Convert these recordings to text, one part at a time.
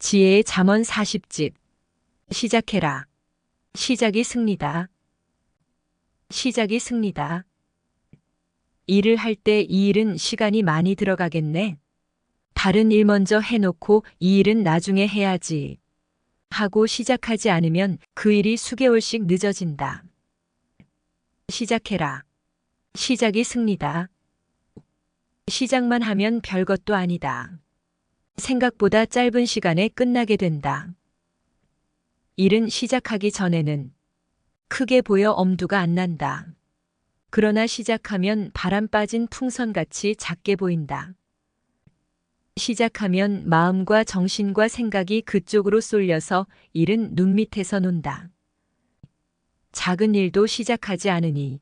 지혜의 잠언 40집. 시작해라. 시작이 승리다. 시작이 승리다. 일을 할 때 이 일은 시간이 많이 들어가겠네. 다른 일 먼저 해놓고 이 일은 나중에 해야지 하고 시작하지 않으면 그 일이 수개월씩 늦어진다. 시작해라. 시작이 승리다. 시작만 하면 별것도 아니다. 생각보다 짧은 시간에 끝나게 된다. 일은 시작하기 전에는 크게 보여 엄두가 안 난다. 그러나 시작하면 바람 빠진 풍선같이 작게 보인다. 시작하면 마음과 정신과 생각이 그쪽으로 쏠려서 일은 눈 밑에서 논다. 작은 일도 시작하지 않으니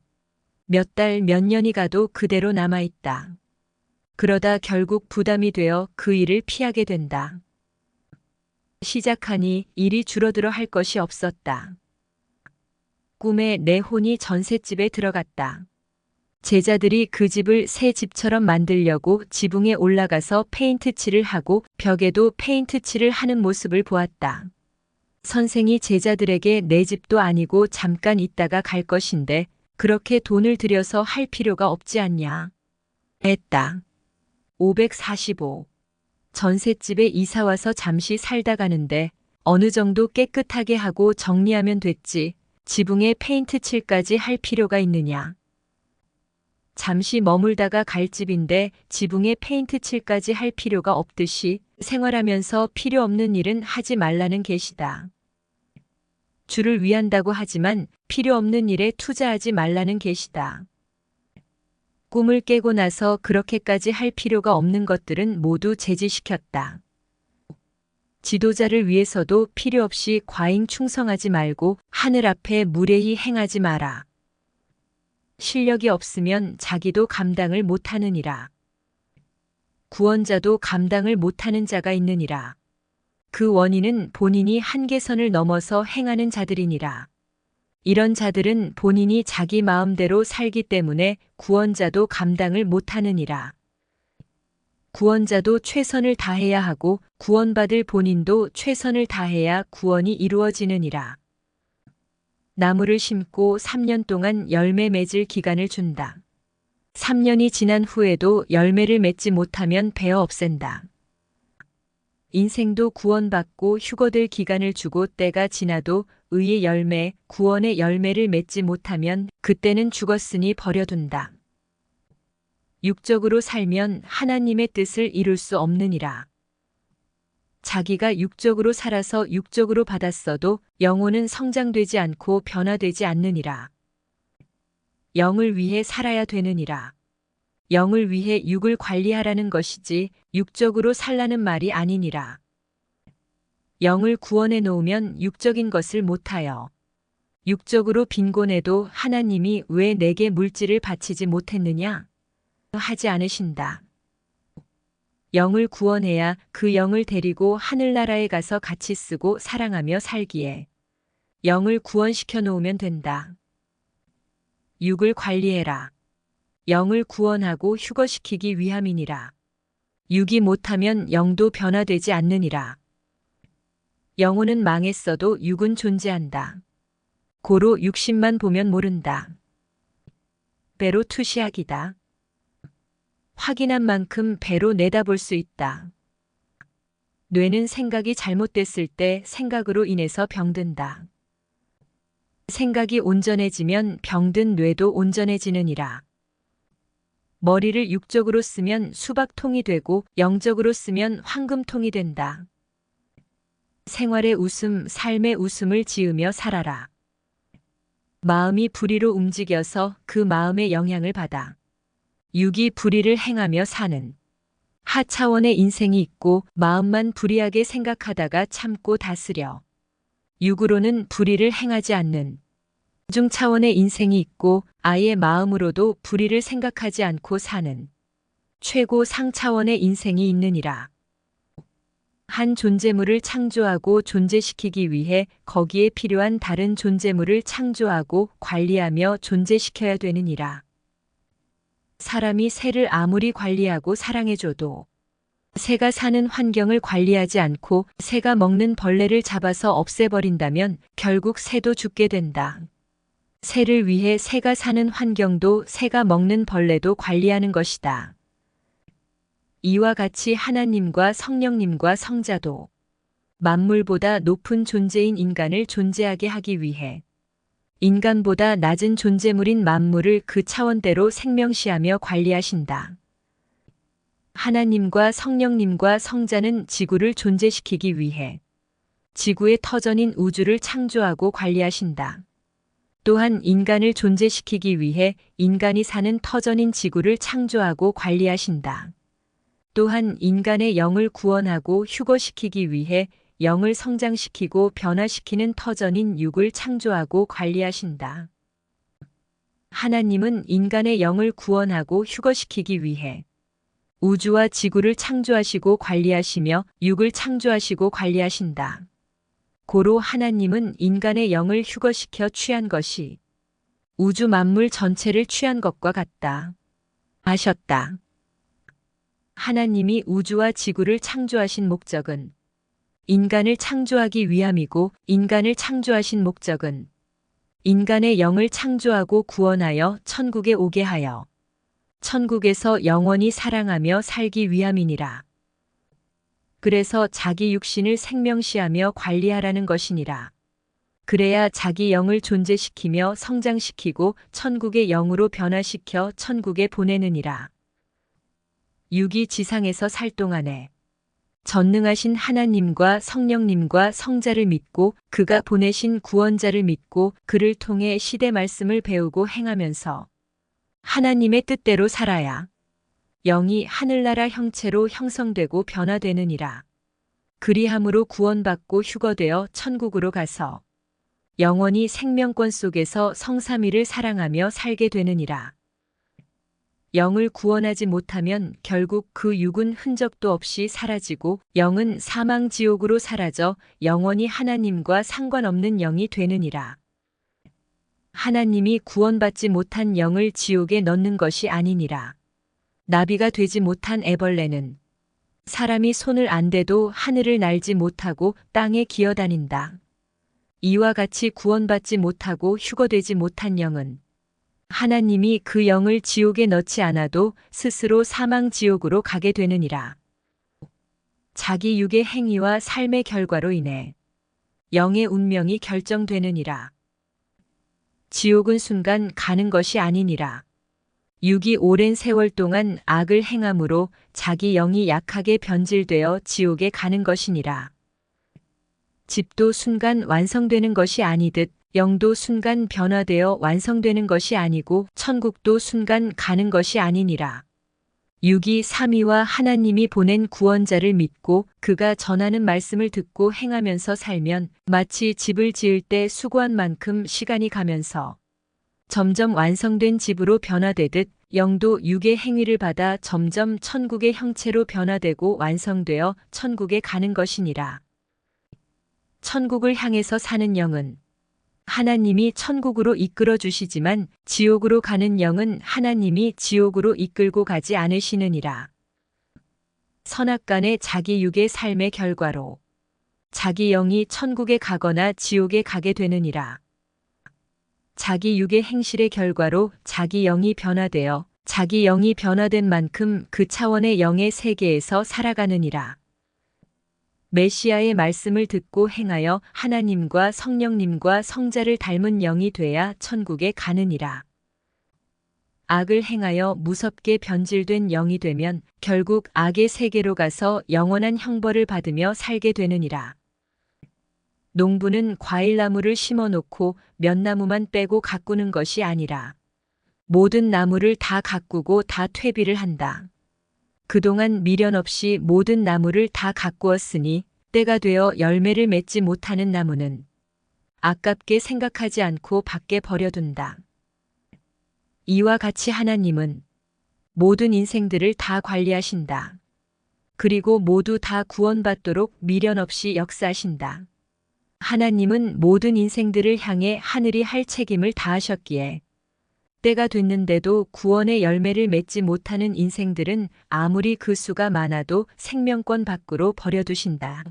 몇 달, 몇 년이 가도 그대로 남아있다. 그러다 결국 부담이 되어 그 일을 피하게 된다. 시작하니 일이 줄어들어 할 것이 없었다. 꿈에 내 혼이 전셋집에 들어갔다. 제자들이 그 집을 새 집처럼 만들려고 지붕에 올라가서 페인트 칠을 하고 벽에도 페인트 칠을 하는 모습을 보았다. 선생이 제자들에게 내 집도 아니고 잠깐 있다가 갈 것인데 그렇게 돈을 들여서 할 필요가 없지 않냐 했다. 545. 전셋집에 이사와서 잠시 살다 가는데 어느 정도 깨끗하게 하고 정리하면 됐지 지붕에 페인트 칠까지 할 필요가 있느냐. 잠시 머물다가 갈 집인데 지붕에 페인트 칠까지 할 필요가 없듯이 생활하면서 필요 없는 일은 하지 말라는 계시다. 주를 위한다고 하지만 필요 없는 일에 투자하지 말라는 계시다. 꿈을 깨고 나서 그렇게까지 할 필요가 없는 것들은 모두 제지시켰다. 지도자를 위해서도 필요 없이 과잉 충성하지 말고 하늘 앞에 무례히 행하지 마라. 실력이 없으면 자기도 감당을 못하느니라. 구원자도 감당을 못하는 자가 있느니라. 그 원인은 본인이 한계선을 넘어서 행하는 자들이니라. 이런 자들은 본인이 자기 마음대로 살기 때문에 구원자도 감당을 못하느니라. 구원자도 최선을 다해야 하고 구원받을 본인도 최선을 다해야 구원이 이루어지느니라. 나무를 심고 3년 동안 열매 맺을 기간을 준다. 3년이 지난 후에도 열매를 맺지 못하면 베어 없앤다. 인생도 구원받고 휴거될 기간을 주고 때가 지나도 의의 열매, 구원의 열매를 맺지 못하면 그때는 죽었으니 버려둔다. 육적으로 살면 하나님의 뜻을 이룰 수 없느니라. 자기가 육적으로 살아서 육적으로 받았어도 영혼은 성장되지 않고 변화되지 않느니라. 영을 위해 살아야 되느니라. 영을 위해 육을 관리하라는 것이지 육적으로 살라는 말이 아니니라. 영을 구원해 놓으면 육적인 것을 못하여. 육적으로 빈곤해도 하나님이 왜 내게 물질을 바치지 못했느냐? 하지 않으신다. 영을 구원해야 그 영을 데리고 하늘나라에 가서 같이 쓰고 사랑하며 살기에 영을 구원시켜 놓으면 된다. 육을 관리해라. 영을 구원하고 휴거시키기 위함이니라. 육이 못하면 영도 변화되지 않느니라. 영혼은 망했어도 육은 존재한다. 고로 육신만 보면 모른다. 배로 투시하기다. 확인한 만큼 배로 내다볼 수 있다. 뇌는 생각이 잘못됐을 때 생각으로 인해서 병든다. 생각이 온전해지면 병든 뇌도 온전해지느니라. 머리를 육적으로 쓰면 수박통이 되고 영적으로 쓰면 황금통이 된다. 생활의 웃음, 삶의 웃음을 지으며 살아라. 마음이 불의로 움직여서 그 마음의 영향을 받아 육이 불의를 행하며 사는 하차원의 인생이 있고 마음만 불의하게 생각하다가 참고 다스려 육으로는 불의를 행하지 않는 중차원의 인생이 있고 아예 마음으로도 불의를 생각하지 않고 사는 최고 상차원의 인생이 있느니라. 한 존재물을 창조하고 존재시키기 위해 거기에 필요한 다른 존재물을 창조하고 관리하며 존재시켜야 되느니라. 사람이 새를 아무리 관리하고 사랑해줘도 새가 사는 환경을 관리하지 않고 새가 먹는 벌레를 잡아서 없애버린다면 결국 새도 죽게 된다. 새를 위해 새가 사는 환경도 새가 먹는 벌레도 관리하는 것이다. 이와 같이 하나님과 성령님과 성자도 만물보다 높은 존재인 인간을 존재하게 하기 위해 인간보다 낮은 존재물인 만물을 그 차원대로 생명시하며 관리하신다. 하나님과 성령님과 성자는 지구를 존재시키기 위해 지구의 터전인 우주를 창조하고 관리하신다. 또한 인간을 존재시키기 위해 인간이 사는 터전인 지구를 창조하고 관리하신다. 또한 인간의 영을 구원하고 휴거시키기 위해 영을 성장시키고 변화시키는 터전인 육을 창조하고 관리하신다. 하나님은 인간의 영을 구원하고 휴거시키기 위해 우주와 지구를 창조하시고 관리하시며 육을 창조하시고 관리하신다. 고로 하나님은 인간의 영을 휴거시켜 취한 것이 우주 만물 전체를 취한 것과 같다. 하셨다. 하나님이 우주와 지구를 창조하신 목적은 인간을 창조하기 위함이고 인간을 창조하신 목적은 인간의 영을 창조하고 구원하여 천국에 오게 하여 천국에서 영원히 사랑하며 살기 위함이니라. 그래서 자기 육신을 생명시하며 관리하라는 것이니라. 그래야 자기 영을 존재시키며 성장시키고 천국의 영으로 변화시켜 천국에 보내느니라. 육이 지상에서 살 동안에 전능하신 하나님과 성령님과 성자를 믿고 그가 보내신 구원자를 믿고 그를 통해 시대 말씀을 배우고 행하면서 하나님의 뜻대로 살아야 영이 하늘나라 형체로 형성되고 변화되느니라. 그리함으로 구원받고 휴거되어 천국으로 가서 영원히 생명권 속에서 성삼위를 사랑하며 살게 되느니라. 영을 구원하지 못하면 결국 그 육은 흔적도 없이 사라지고 영은 사망 지옥으로 사라져 영원히 하나님과 상관없는 영이 되느니라. 하나님이 구원받지 못한 영을 지옥에 넣는 것이 아니니라. 나비가 되지 못한 애벌레는 사람이 손을 안 대도 하늘을 날지 못하고 땅에 기어다닌다. 이와 같이 구원받지 못하고 휴거되지 못한 영은 하나님이 그 영을 지옥에 넣지 않아도 스스로 사망 지옥으로 가게 되느니라. 자기 육의 행위와 삶의 결과로 인해 영의 운명이 결정되느니라. 지옥은 순간 가는 것이 아니니라. 육이 오랜 세월 동안 악을 행함으로 자기 영이 약하게 변질되어 지옥에 가는 것이니라. 집도 순간 완성되는 것이 아니듯 영도 순간 변화되어 완성되는 것이 아니고 천국도 순간 가는 것이 아니니라. 육이 삼위와 하나님이 보낸 구원자를 믿고 그가 전하는 말씀을 듣고 행하면서 살면 마치 집을 지을 때 수고한 만큼 시간이 가면서 점점 완성된 집으로 변화되듯 영도 육의 행위를 받아 점점 천국의 형체로 변화되고 완성되어 천국에 가는 것이니라. 천국을 향해서 사는 영은 하나님이 천국으로 이끌어 주시지만 지옥으로 가는 영은 하나님이 지옥으로 이끌고 가지 않으시느니라. 선악간의 자기 육의 삶의 결과로 자기 영이 천국에 가거나 지옥에 가게 되느니라. 자기 육의 행실의 결과로 자기 영이 변화되어 자기 영이 변화된 만큼 그 차원의 영의 세계에서 살아가느니라. 메시아의 말씀을 듣고 행하여 하나님과 성령님과 성자를 닮은 영이 돼야 천국에 가느니라. 악을 행하여 무섭게 변질된 영이 되면 결국 악의 세계로 가서 영원한 형벌을 받으며 살게 되느니라. 농부는 과일나무를 심어놓고 몇 나무만 빼고 가꾸는 것이 아니라 모든 나무를 다 가꾸고 다 퇴비를 한다. 그동안 미련 없이 모든 나무를 다 가꾸었으니 때가 되어 열매를 맺지 못하는 나무는 아깝게 생각하지 않고 밖에 버려둔다. 이와 같이 하나님은 모든 인생들을 다 관리하신다. 그리고 모두 다 구원받도록 미련 없이 역사하신다. 하나님은 모든 인생들을 향해 하늘이 할 책임을 다하셨기에 때가 됐는데도 구원의 열매를 맺지 못하는 인생들은 아무리 그 수가 많아도 생명권 밖으로 버려두신다.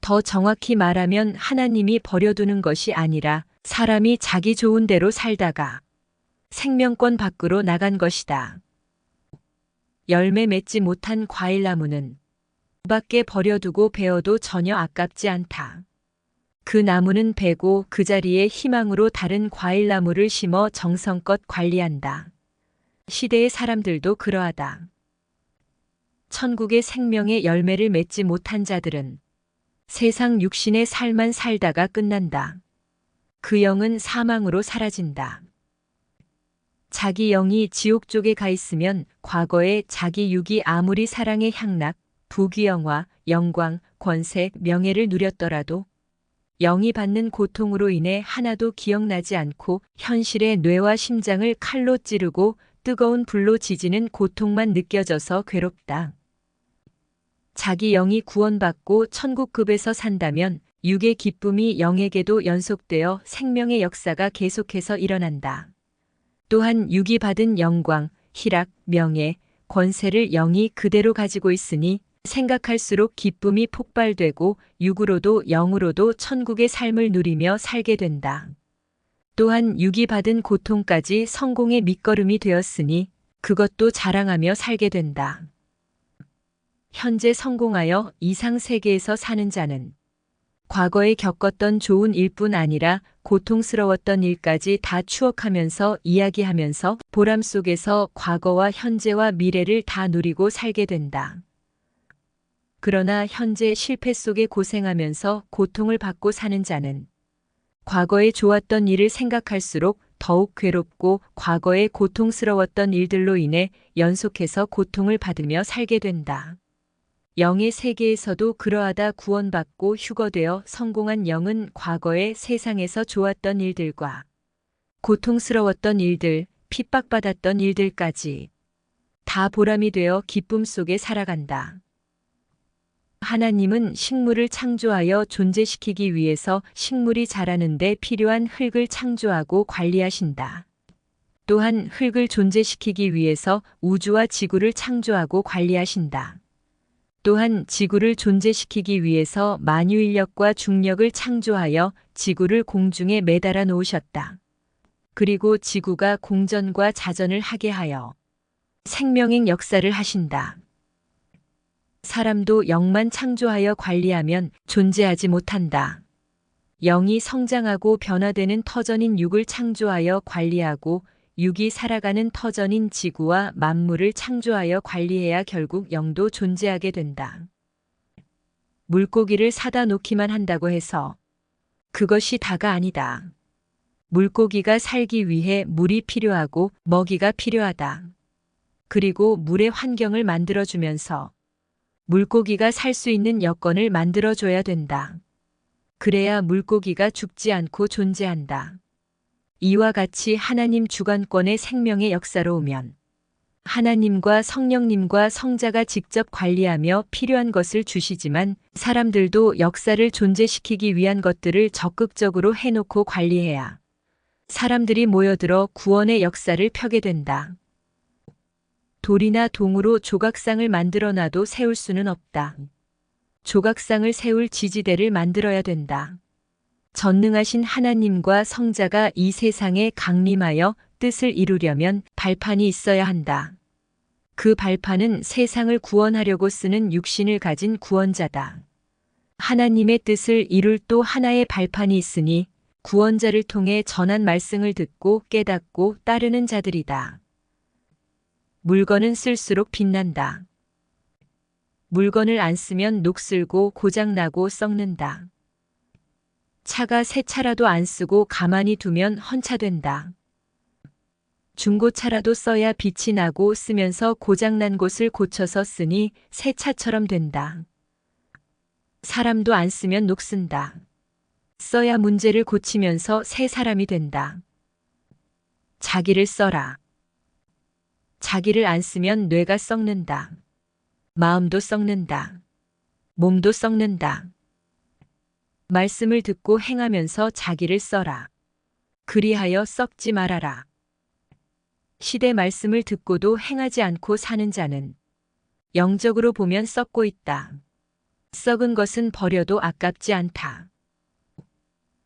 더 정확히 말하면 하나님이 버려두는 것이 아니라 사람이 자기 좋은 대로 살다가 생명권 밖으로 나간 것이다. 열매 맺지 못한 과일나무는 밖에 버려두고 베어도 전혀 아깝지 않다. 그 나무는 베고 그 자리에 희망으로 다른 과일나무를 심어 정성껏 관리한다. 시대의 사람들도 그러하다. 천국의 생명의 열매를 맺지 못한 자들은 세상 육신의 삶만 살다가 끝난다. 그 영은 사망으로 사라진다. 자기 영이 지옥 쪽에 가 있으면 과거에 자기 육이 아무리 사랑의 향락, 부귀영화, 영광, 권세, 명예를 누렸더라도 영이 받는 고통으로 인해 하나도 기억나지 않고 현실의 뇌와 심장을 칼로 찌르고 뜨거운 불로 지지는 고통만 느껴져서 괴롭다. 자기 영이 구원받고 천국급에서 산다면 육의 기쁨이 영에게도 연속되어 생명의 역사가 계속해서 일어난다. 또한 육이 받은 영광, 희락, 명예, 권세를 영이 그대로 가지고 있으니 생각할수록 기쁨이 폭발되고 육으로도 영으로도 천국의 삶을 누리며 살게 된다. 또한 육이 받은 고통까지 성공의 밑거름이 되었으니 그것도 자랑하며 살게 된다. 현재 성공하여 이상 세계에서 사는 자는 과거에 겪었던 좋은 일뿐 아니라 고통스러웠던 일까지 다 추억하면서 이야기하면서 보람 속에서 과거와 현재와 미래를 다 누리고 살게 된다. 그러나 현재 실패 속에 고생하면서 고통을 받고 사는 자는 과거에 좋았던 일을 생각할수록 더욱 괴롭고 과거에 고통스러웠던 일들로 인해 연속해서 고통을 받으며 살게 된다. 영의 세계에서도 그러하다 구원받고 휴거되어 성공한 영은 과거에 세상에서 좋았던 일들과 고통스러웠던 일들, 핍박받았던 일들까지 다 보람이 되어 기쁨 속에 살아간다. 하나님은 식물을 창조하여 존재시키기 위해서 식물이 자라는 데 필요한 흙을 창조하고 관리하신다. 또한 흙을 존재시키기 위해서 우주와 지구를 창조하고 관리하신다. 또한 지구를 존재시키기 위해서 만유인력과 중력을 창조하여 지구를 공중에 매달아 놓으셨다. 그리고 지구가 공전과 자전을 하게 하여 생명의 역사를 하신다. 사람도 영만 창조하여 관리하면 존재하지 못한다. 영이 성장하고 변화되는 터전인 육을 창조하여 관리하고 육이 살아가는 터전인 지구와 만물을 창조하여 관리해야 결국 영도 존재하게 된다. 물고기를 사다 놓기만 한다고 해서 그것이 다가 아니다. 물고기가 살기 위해 물이 필요하고 먹이가 필요하다. 그리고 물의 환경을 만들어주면서 물고기가 살 수 있는 여건을 만들어줘야 된다. 그래야 물고기가 죽지 않고 존재한다. 이와 같이 하나님 주관권의 생명의 역사로우면 하나님과 성령님과 성자가 직접 관리하며 필요한 것을 주시지만 사람들도 역사를 존재시키기 위한 것들을 적극적으로 해놓고 관리해야 사람들이 모여들어 구원의 역사를 펴게 된다. 돌이나 동으로 조각상을 만들어놔도 세울 수는 없다. 조각상을 세울 지지대를 만들어야 된다. 전능하신 하나님과 성자가 이 세상에 강림하여 뜻을 이루려면 발판이 있어야 한다. 그 발판은 세상을 구원하려고 쓰는 육신을 가진 구원자다. 하나님의 뜻을 이룰 또 하나의 발판이 있으니 구원자를 통해 전한 말씀을 듣고 깨닫고 따르는 자들이다. 물건은 쓸수록 빛난다. 물건을 안 쓰면 녹슬고 고장나고 썩는다. 차가 새 차라도 안 쓰고 가만히 두면 헌차된다. 중고차라도 써야 빛이 나고 쓰면서 고장난 곳을 고쳐서 쓰니 새 차처럼 된다. 사람도 안 쓰면 녹슨다. 써야 문제를 고치면서 새 사람이 된다. 자기를 써라. 자기를 안 쓰면 뇌가 썩는다. 마음도 썩는다. 몸도 썩는다. 말씀을 듣고 행하면서 자기를 써라. 그리하여 썩지 말아라. 시대 말씀을 듣고도 행하지 않고 사는 자는 영적으로 보면 썩고 있다. 썩은 것은 버려도 아깝지 않다.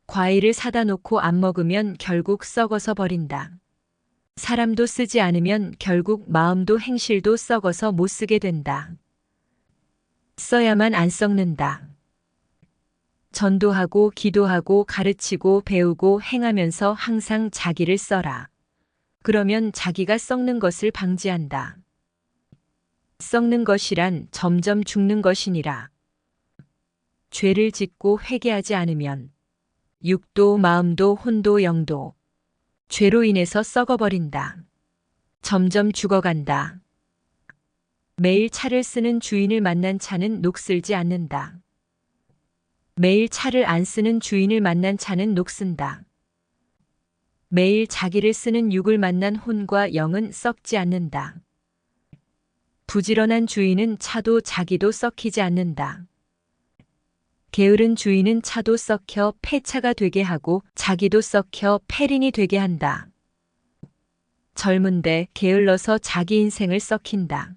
과일을 사다 놓고 안 먹으면 결국 썩어서 버린다. 사람도 쓰지 않으면 결국 마음도 행실도 썩어서 못 쓰게 된다. 써야만 안 썩는다. 전도하고 기도하고 가르치고 배우고 행하면서 항상 자기를 써라. 그러면 자기가 썩는 것을 방지한다. 썩는 것이란 점점 죽는 것이니라. 죄를 짓고 회개하지 않으면 육도 마음도 혼도 영도 죄로 인해서 썩어버린다. 점점 죽어간다. 매일 차를 쓰는 주인을 만난 차는 녹슬지 않는다. 매일 차를 안 쓰는 주인을 만난 차는 녹슨다. 매일 자기를 쓰는 육을 만난 혼과 영은 썩지 않는다. 부지런한 주인은 차도 자기도 썩히지 않는다. 게으른 주인은 차도 썩혀 폐차가 되게 하고 자기도 썩혀 폐린이 되게 한다. 젊은데 게을러서 자기 인생을 썩힌다.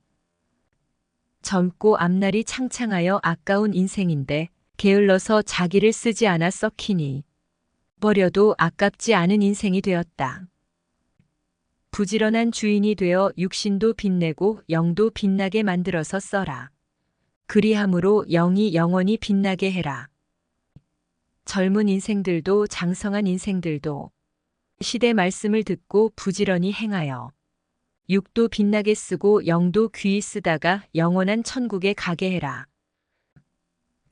젊고 앞날이 창창하여 아까운 인생인데 게을러서 자기를 쓰지 않아 썩히니 버려도 아깝지 않은 인생이 되었다. 부지런한 주인이 되어 육신도 빛내고 영도 빛나게 만들어서 써라. 그리함으로 영이 영원히 빛나게 해라. 젊은 인생들도 장성한 인생들도 시대 말씀을 듣고 부지런히 행하여 육도 빛나게 쓰고 영도 귀히 쓰다가 영원한 천국에 가게 해라.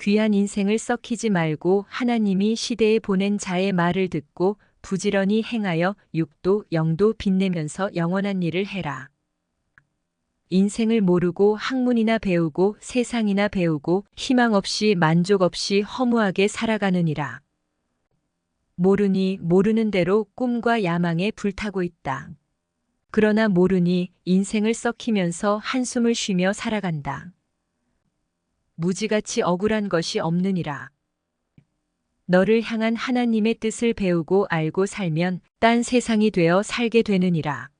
귀한 인생을 썩히지 말고 하나님이 시대에 보낸 자의 말을 듣고 부지런히 행하여 육도 영도 빛내면서 영원한 일을 해라. 인생을 모르고 학문이나 배우고 세상이나 배우고 희망 없이 만족 없이 허무하게 살아가느니라. 모르니 모르는 대로 꿈과 야망에 불타고 있다. 그러나 모르니 인생을 썩히면서 한숨을 쉬며 살아간다. 무지같이 억울한 것이 없느니라. 너를 향한 하나님의 뜻을 배우고 알고 살면 딴 세상이 되어 살게 되느니라.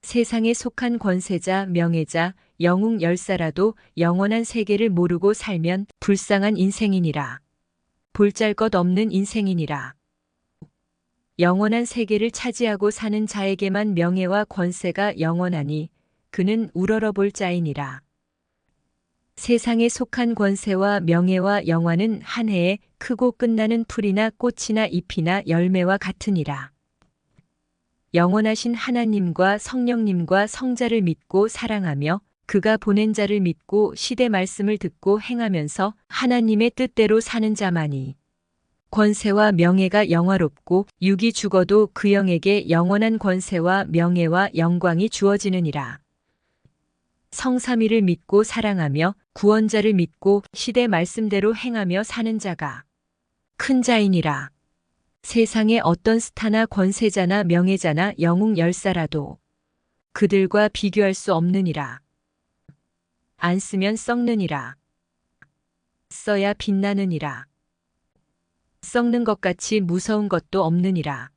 세상에 속한 권세자, 명예자, 영웅 열사라도 영원한 세계를 모르고 살면 불쌍한 인생이니라. 볼잘것 없는 인생이니라. 영원한 세계를 차지하고 사는 자에게만 명예와 권세가 영원하니 그는 우러러볼 자이니라. 세상에 속한 권세와 명예와 영화는 한 해에 크고 끝나는 풀이나 꽃이나 잎이나 열매와 같으니라. 영원하신 하나님과 성령님과 성자를 믿고 사랑하며 그가 보낸 자를 믿고 시대 말씀을 듣고 행하면서 하나님의 뜻대로 사는 자만이 권세와 명예가 영화롭고 육이 죽어도 그 영에게 영원한 권세와 명예와 영광이 주어지느니라. 성삼위를 믿고 사랑하며 구원자를 믿고 시대 말씀대로 행하며 사는 자가 큰 자이니라. 세상에 어떤 스타나 권세자나 명예자나 영웅 열사라도 그들과 비교할 수 없느니라. 안 쓰면 썩느니라. 써야 빛나느니라. 썩는 것 같이 무서운 것도 없느니라.